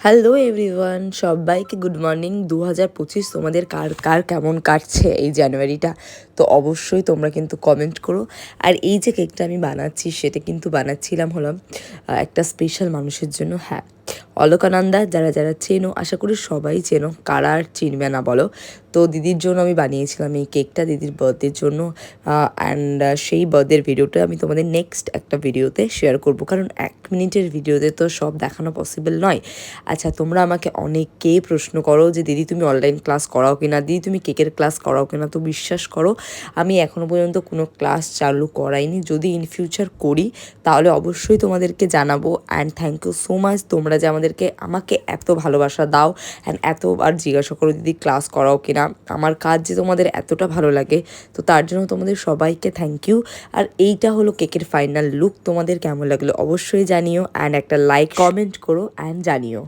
Hello everyone, সবাইকে good morning. 2025 তোমাদের কার কার কেমন কাটছে এই জানুয়ারিটা? তো অবশ্যই তোমরা কিন্তু কমেন্ট করো। আর এই যে কেকটা আমি বানাচ্ছি সেটা কিন্তু বানাচ্ছিলাম হলাম একটা স্পেশাল মানুষের জন্য। হ্যাঁ, অলকানন্দা, যারা যারা চেনো, আশা করি সবাই চেনো, কারা আর চিনবে না বলো। তো দিদির জন্য আমি বানিয়েছিলাম এই কেকটা, দিদির বার্থডের জন্য। অ্যান্ড সেই বার্থডের ভিডিওটা আমি তোমাদের নেক্সট একটা ভিডিওতে শেয়ার করব, কারণ 1 মিনিটের ভিডিওতে তো সব দেখানো পসিবল নয়। আচ্ছা, তোমরা আমাকে অনেকেই প্রশ্ন করো যে দিদি তুমি অনলাইন ক্লাস করাও কি না, দিদি তুমি কেকের ক্লাস করাও কি না। তো বিশ্বাস করো, আমি এখনও পর্যন্ত কোনো ক্লাস চালু করাইনি। যদি ইন ফিউচার করি তাহলে অবশ্যই তোমাদেরকে জানাবো। And thank you so much, তোমরা যে আমাকে এত ভালোবাসা দাও অ্যান্ড এতবার জিজ্ঞাসা করো দিদি ক্লাস করাও কি না। আমার কাজ যে তোমাদের এতটা ভালো লাগে, তো তার জন্য তোমাদের সবাইকে থ্যাংক ইউ। আর এইটা হলো কেকের ফাইনাল লুক। তোমাদের কেমন লাগলো অবশ্যই জানিও, অ্যান্ড একটা লাইক কমেন্ট করো অ্যান্ড জানিও।